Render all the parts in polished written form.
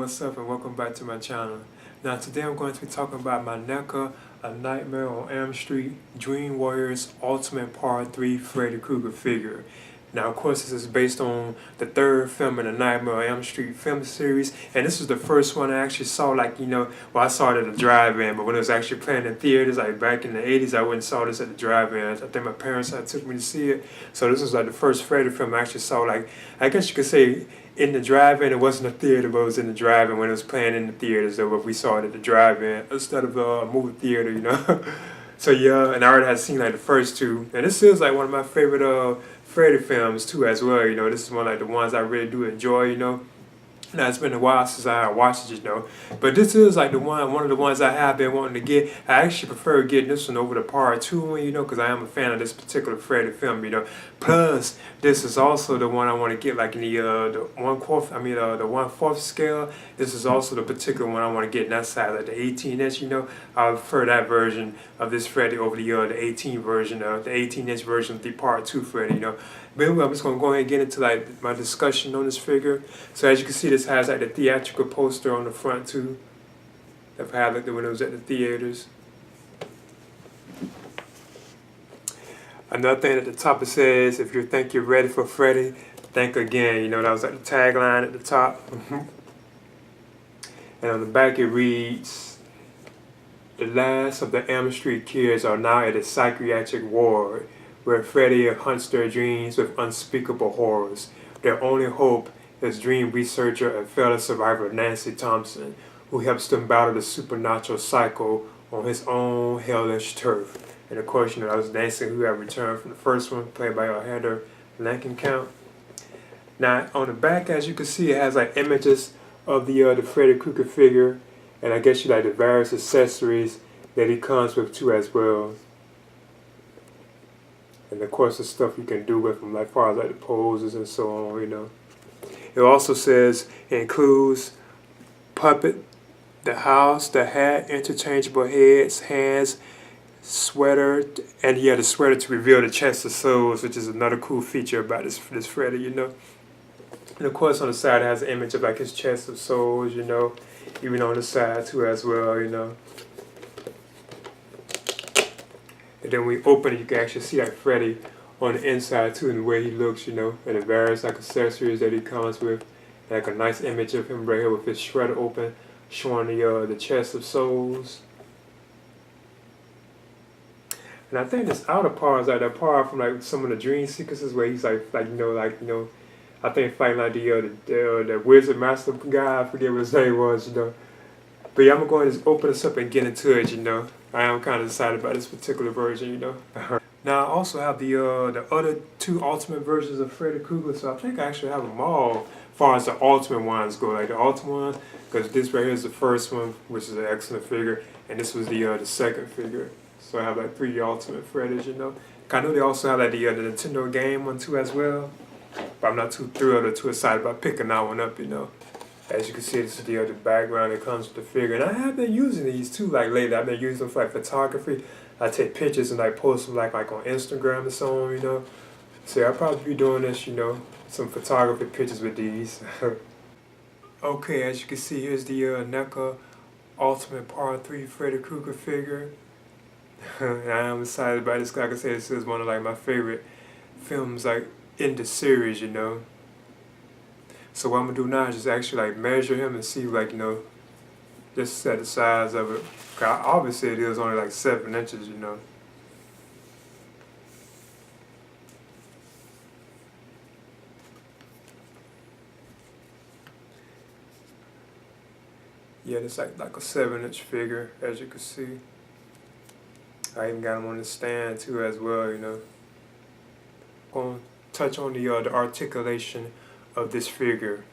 what's up, and welcome back to my channel. Now today I'm going to be talking about my NECA A Nightmare on Elm Street Dream Warriors Ultimate Part 3 Freddy Krueger figure. Now of course this is based on the third film in the Nightmare on Elm Street film series, and this was the first one I actually saw, well, I saw it at the drive-in, but when it was actually playing in theaters like back in the 80s, I went and saw this at the drive-in. I think my parents had took me to see it, so this was like the first Freddy film I actually saw, like, I guess you could say in the drive-in. It wasn't a theater, but it was in the drive-in when it was playing in the theaters, though, but we saw it at the drive-in instead of a movie theater. So yeah, and I already had seen like the first two, and this is like one of my favorite Freddy films too as well. This is one like the ones I really do enjoy. Now it's been a while since I watched it, but this is like one of the ones I have been wanting to get. I actually prefer getting this one over the part 2 one, because I am a fan of this particular Freddy film. Plus, this is also the one I want to get like in the 1/4, the 1/4 scale. This is also the particular one I want to get in that size, like the 18-inch. I prefer that version of this Freddy over the 18 version, the 18-inch version of the part 2 Freddy. But anyway, I'm just going to go ahead and get into like my discussion on this figure. So as you can see, this has like the theatrical poster on the front too. I've had like when it was at the theaters. Another thing at the top, it says, if you think you're ready for Freddy, think again. That was like the tagline at the top. And on the back it reads, the last of the Elm Street kids are now at a psychiatric ward, where Freddy hunts their dreams with unspeakable horrors. Their only hope is dream researcher and fellow survivor Nancy Thompson, who helps them battle the supernatural cycle on his own hellish turf. And of course, that was Nancy, who had returned from the first one, played by Heather Langenkamp. Now, on the back, as you can see, it has like images of the Freddy Krueger figure, and I guess the various accessories that he comes with too as well. And of course the stuff you can do with them, like far as like the poses and so on. It also says it includes puppet, the house, the hat, interchangeable heads, hands, sweater, and the sweater to reveal the chest of souls, which is another cool feature about this Freddy. And of course on the side it has an image of like his chest of souls, even on the side too as well. And then when we open it, you can actually see like Freddy on the inside too, and the way he looks, and the various like accessories that he comes with. Like a nice image of him right here with his shredder open, showing the chest of souls. And I think this outer part is like that part from like some of the dream sequences where he's I think fighting like the wizard master guy. I forget what his name was. But yeah, I'm gonna go ahead and just open this up and get into it. I am kind of excited about this particular version. Now I also have the other two ultimate versions of Freddy Krueger, so I think I actually have them all as far as the ultimate ones go, like the ultimate one, because this right here is the first one, which is an excellent figure, and this was the second figure. So I have like 3 ultimate Freddys. I know they also have like the Nintendo game one too as well, but I'm not too thrilled or too excited about picking that one up. As you can see, this is the background that comes with the figure. And I have been using these too, like lately. I've been using them for like photography. I take pictures and like post them like on Instagram and so on, So I'll probably be doing this, some photography pictures with these. Okay, as you can see, here's the NECA Ultimate Part 3 Freddy Krueger figure. And I am excited about this. Like I said, this is one of like my favorite films like in the series, So what I'm gonna do now is just actually like measure him and see just set the size of it. Obviously it is only like 7 inches, Yeah, it's like a 7-inch figure, as you can see. I even got him on the stand too as well, Gonna touch on the articulation of this figure.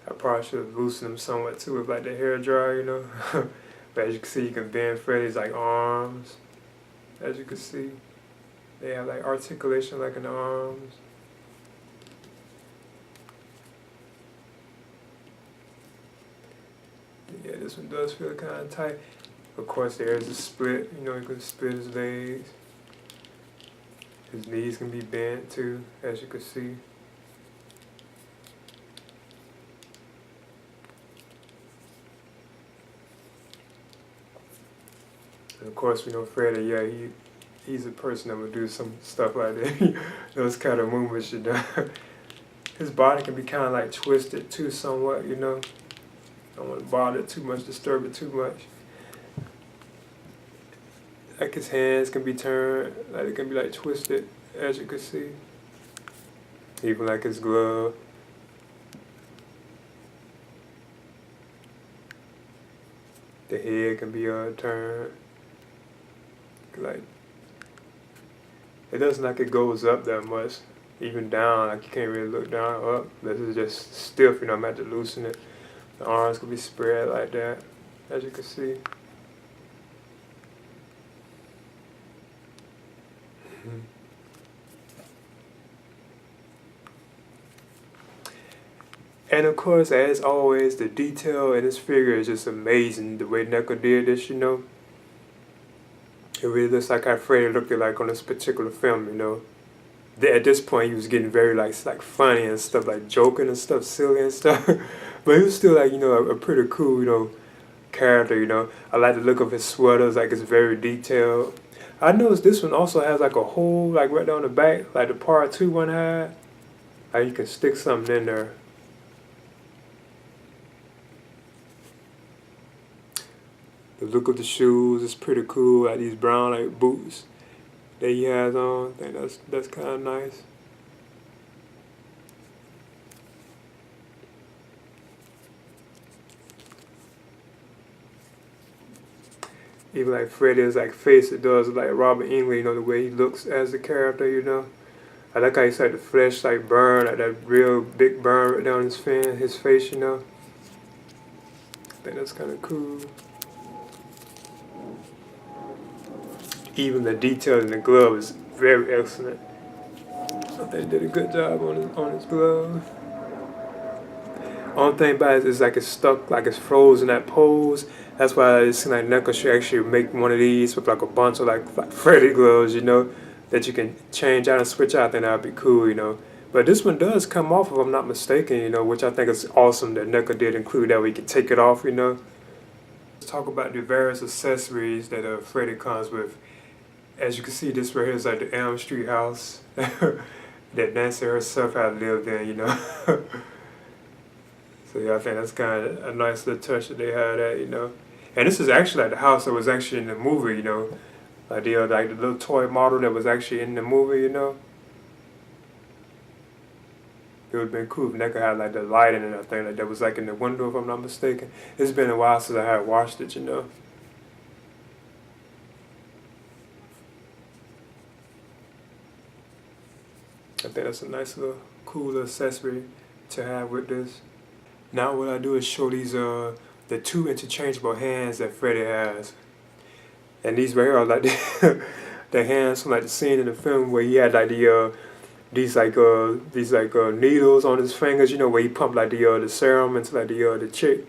I probably should have loosened him somewhat too with like the hair dryer, But as you can see, you can bend Freddy's like arms. As you can see, they have like articulation like in the arms. Yeah, this one does feel kind of tight. Of course, there is a split. You can split his legs. His knees can be bent too, as you can see. And of course, we know Freddy, yeah, he's a person that would do some stuff like that. Those kind of movements, you know. His body can be kind of like twisted too somewhat, you know. Don't want to bother it too much, disturb it too much. Like his hands can be turned, like it can be like twisted, as you can see. Even like his glove. The head can be turned. Like, it doesn't like it goes up that much. Even down, like you can't really look down or up. This is just stiff, you know, I'm going to have to loosen it. The arms can be spread like that, as you can see. And of course, as always, the detail in this figure is just amazing. The way NECA did this, you know. It really looks like how Freddy looked like on this particular film, you know. At this point, he was getting very like funny and stuff, like joking and stuff, silly and stuff. But he was still like, you know, a pretty cool, you know, character, you know. I like the look of his sweaters, like it's very detailed. I noticed this one also has like a hole, like right down the back, like the part 2 one had. Like you can stick something in there. The look of the shoes is pretty cool, like these brown like boots that he has on. I think that's kind of nice. Even like Freddy's like face, it does like Robert Englund, you know, the way he looks as the character, you know. I like how he's like the flesh like burn, like that real big burn right down his face, you know. I think that's kind of cool. Even the detail in the glove is very excellent. I think they did a good job on his glove. Only thing about it is like it's stuck, like it's frozen that pose. That's why it seems like NECA should actually make one of these with like a bunch of like Freddy gloves, you know, that you can change out and switch out. I think that would be cool, you know. But this one does come off, if I'm not mistaken, you know, which I think is awesome that NECA did include that we can take it off, you know. Let's talk about the various accessories that Freddy comes with. As you can see, this right here is like the Elm Street house that Nancy herself had lived in, you know. So yeah, I think that's kind of a nice little touch that they had at, you know. And this is actually like the house that was actually in the movie, you know. Like the little toy model that was actually in the movie, you know. It would have been cool if NECA had like the lighting and everything like that was like in the window, if I'm not mistaken. It's been a while since I had watched it, you know. I think that's a nice little cool little accessory to have with this. Now what I do is show these the 2 interchangeable hands that Freddy has. And these right here are like the hands from like the scene in the film where he had like these needles on his fingers, you know, where he pumped like the serum into like the chick.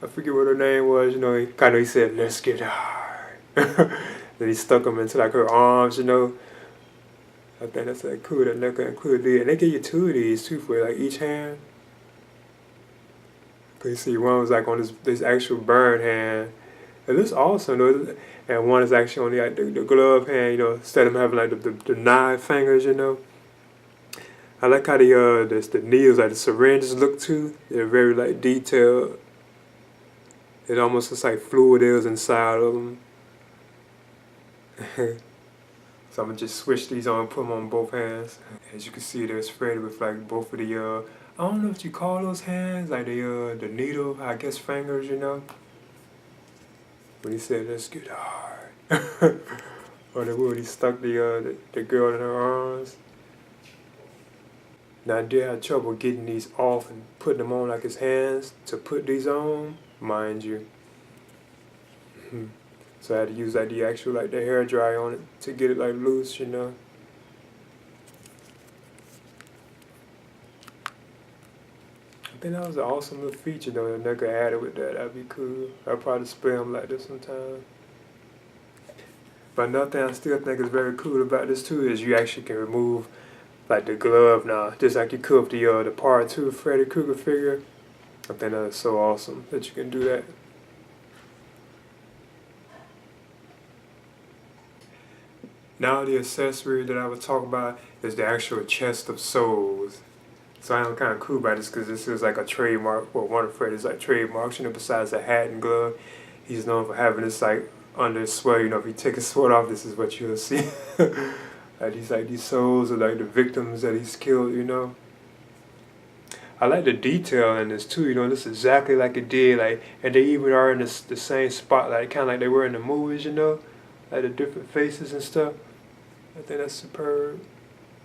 I forget what her name was, you know, he said, "Let's get hard." Then he stuck them into like her arms, you know. I think that's like cool that NECA included it. And they give you 2 of these too for like each hand. Cause you see one was like on this actual burn hand. It looks awesome though. And one is actually on the glove hand, you know, instead of having like the 9 fingers, you know. I like how the needles, like the syringes look too. They're very like detailed. It almost looks like fluid is inside of them. So I'm gonna just switch these on and put them on both hands. As you can see, there's Freddy with like both of the I don't know what you call those hands, like the needle, I guess fingers, you know. When he said, "Let's get hard," or when he stuck the girl in her arms. Now I did have trouble getting these off and putting them on like his hands to put these on, mind you. So I had to use like the actual like the hair dryer on it to get it like loose, you know. I think that was an awesome little feature though that NECA added with that. That'd be cool. I'll probably display them like this sometime. But another thing I still think is very cool about this too is you actually can remove like the glove now, just like you could with the part 2 Freddy Krueger figure. I think that is so awesome that you can do that. Now the accessory that I would talk about is the actual chest of souls. So I'm kind of cool about this because this is like a trademark, well, one of Freddy's like trademarks. Besides the hat and glove, he's known for having this like under his sweater. If you take his sweater off, this is what you'll see. These souls are like the victims that he's killed. I like the detail in this too. This is exactly like it did. And they even are in the same spot, kind of like they were in the movies. Like the different faces and stuff. I think that's superb.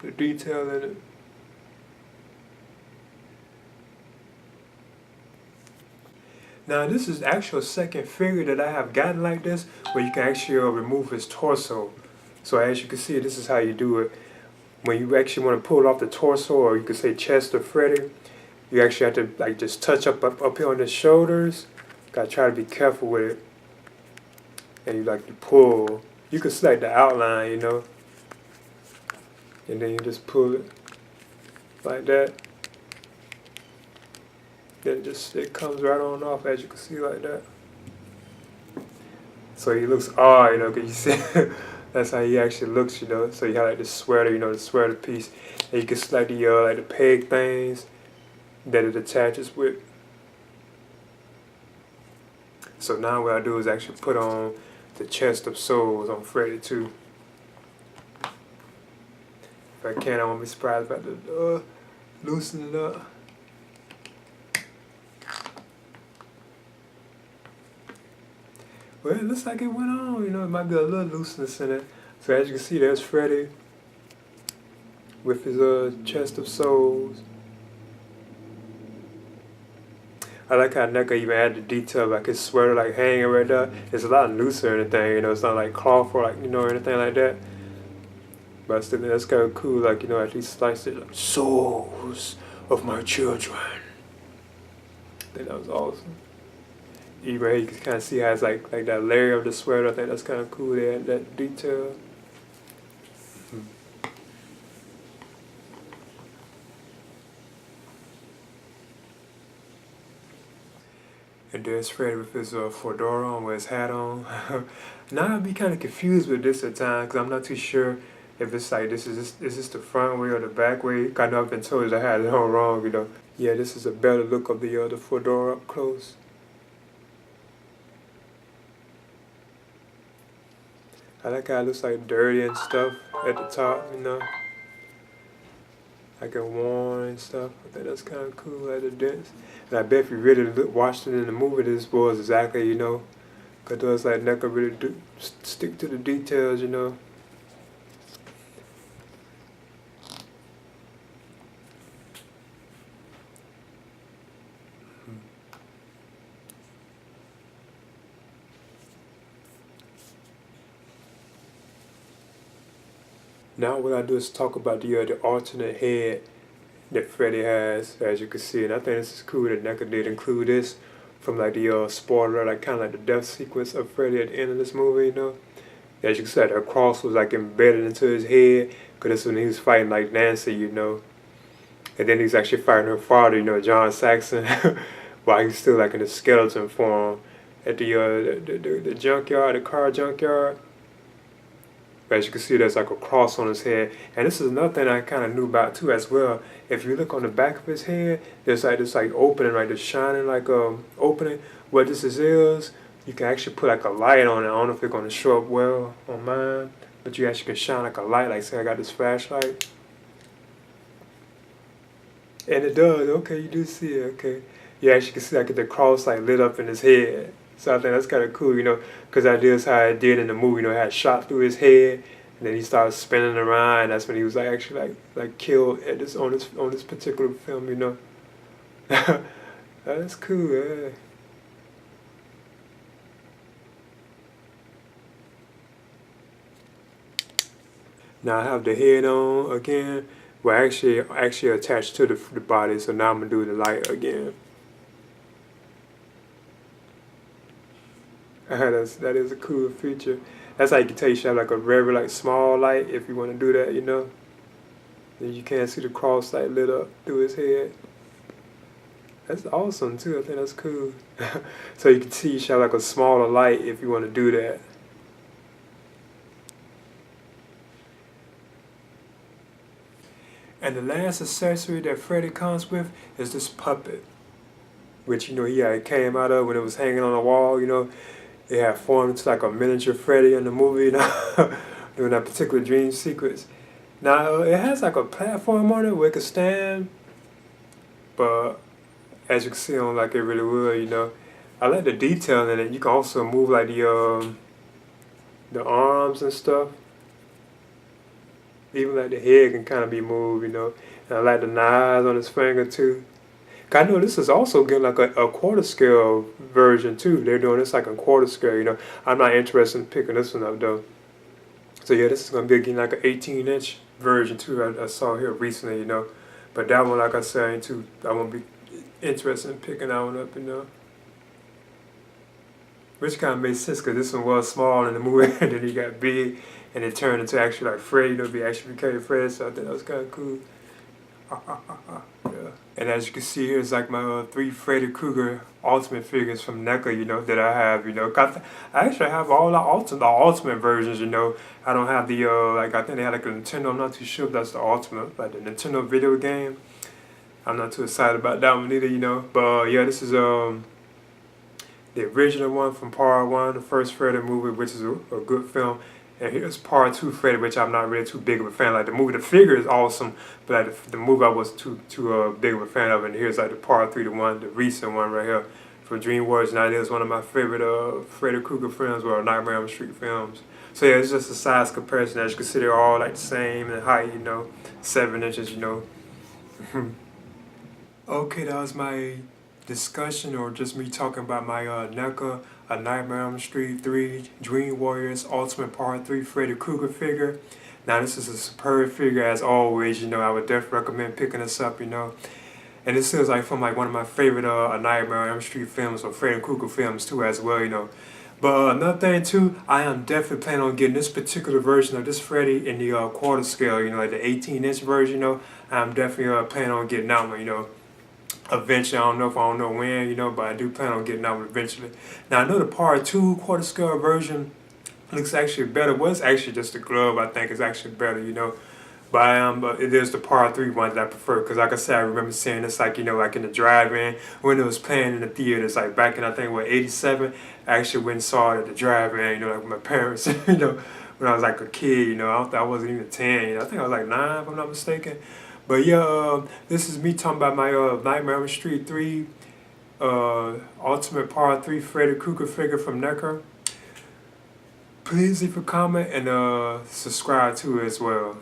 The detail in it. Now this is actual second figure that I have gotten like this, where you can actually remove his torso. So as you can see, this is how you do it. When you actually want to pull off the torso, or you could say chest of Freddy, you actually have to just touch up here on the shoulders. Gotta try to be careful with it. And you pull. You can select the outline, and then you just pull it like that. Then it comes right on off, as you can see, like that. So he looks odd, because you see that's how he actually looks, So you have the sweater, the sweater piece, and you can select the peg things that it attaches with. So now what I do is actually put on the chest of souls on Freddy too. If I can, I won't be surprised about the loosen it up. Well, it looks like it went on, it might be a little looseness in it. So as you can see, there's Freddy with his chest of souls. I like how NECA even added the detail, like his sweater hanging right there. It's a lot looser or anything, it's not like cloth or anything like that. But I still think that's kind of cool, at least sliced it like souls of my children. I think that was awesome. Even you can kind of see how it's like that layer of the sweater. I think that's kind of cool. They had that detail. And there's Freddy with his fedora on, with his hat on. Now I'd be kind of confused with this at times, because I'm not too sure if it's is this the front way or the back way. I know I've been told I had it all wrong, Yeah, this is a better look of the fedora up close. I like how it looks dirty and stuff at the top, Like a worn and stuff. I think that's kind of cool at the dents. And I bet if you really watched it in the movie, this was exactly, because those NECA really do stick to the details, Now what I do is talk about the alternate head that Freddy has, as you can see. And I think this is cool that NECA did include this from the spoiler, kind of the death sequence of Freddy at the end of this movie, As you can see, the cross was embedded into his head, because that's when he was fighting Nancy, And then he's actually fighting her father, John Saxon, while he's still in the skeleton form at the junkyard, the car junkyard. As you can see, there's a cross on his head. And this is another thing I kind of knew about too as well. If you look on the back of his head, there's this opening, this shining opening. What this is, you can actually put a light on it. I don't know if it's going to show up well on mine, but you actually can shine a light. Say I got this flashlight. And it does. Okay, you do see it. Okay. You actually can see the cross lit up in his head. So I think that's kind of cool, because that is how it did in the movie. It had shot through his head, and then he started spinning around. And that's when he was actually killed at on this particular film, That's cool. Yeah. Now I have the head on again. Well, actually attached to the body. So now I'm gonna do the light again. That is a cool feature. That's how you can tell you should have a very small light if you want to do that, Then you can't see the cross lit up through his head. That's awesome too. I think that's cool. So you can see you should have a smaller light if you want to do that. And the last accessory that Freddy comes with is this puppet, which, you know, he had came out of when it was hanging on the wall, you know. It had formed into like a miniature Freddy in the movie, you know, during that particular dream sequence. Now, it has like a platform on it where it could stand, but as you can see, I don't like it really well, you know. I like the detail in it. You can also move like the arms and stuff. Even like the head can kind of be moved, you know. And I like the knives on his finger too. I know this is also getting like a quarter scale version too. They're doing this like a quarter scale, you know. I'm not interested in picking this one up though. So yeah, this is gonna be getting like an 18-inch version too. I saw here recently, you know. But that one, like I said, ain't too. I won't be interested in picking that one up, you know. Which kind of made sense because this one was small in the movie, and then he got big, and it turned into actually like Freddy. You know, be actually became Freddy. So I think that was kind of cool. Yeah. And as you can see here, it's like my 3 Freddy Krueger ultimate figures from NECA, you know, that I have, you know. I actually have all the ultimate versions, you know. I don't have the, like, I think they had like a Nintendo, I'm not too sure if that's the ultimate, like the Nintendo video game. I'm not too excited about that one either, you know. But yeah, this is the original one from part 1, the first Freddy movie, which is a good film. And here's part 2 Freddy, which I'm not really too big of a fan. Like the movie, the figure is awesome, but like the movie I was too big of a fan of. And here's like the part 3, the recent one right here for Dream Warriors. Now it is one of my favorite Freddy Krueger films, or Nightmare on Elm Street films. So yeah, it's just a size comparison. As you can see, they're all like the same in height, you know, 7 inches, you know. Okay, that was my discussion, or just me talking about my NECA, A Nightmare on Elm Street 3 Dream Warriors Ultimate Part 3 Freddy Krueger figure. Now this is a superb figure as always, you know. I would definitely recommend picking this up, you know. And this is like from like one of my favorite A Nightmare on Elm Street films, or Freddy Krueger films too as well, you know. But another thing too, I am definitely planning on getting this particular version of this Freddy in the quarter scale, you know, like the 18-inch version, you know. I'm definitely planning on getting that one, you know. Eventually, I don't know when, you know, but I do plan on getting that one eventually. Now I know the part 2 quarter scale version looks actually better. Well, it's actually just the glove, I think, is actually better, you know. But it is the part 3 one that I prefer, because like I said, I remember seeing this, like, you know, like in the drive-in when it was playing in the theaters, like back in, I think, what, 87. I actually went and saw it at the drive-in, you know, like with my parents, you know, when I was like a kid, you know. I wasn't even 10, you know. I think I was like 9, if I'm not mistaken. But yeah, this is me talking about my Nightmare on Elm Street 3 Ultimate Part 3 Freddy Krueger figure from NECA. Please leave a comment and subscribe to it as well.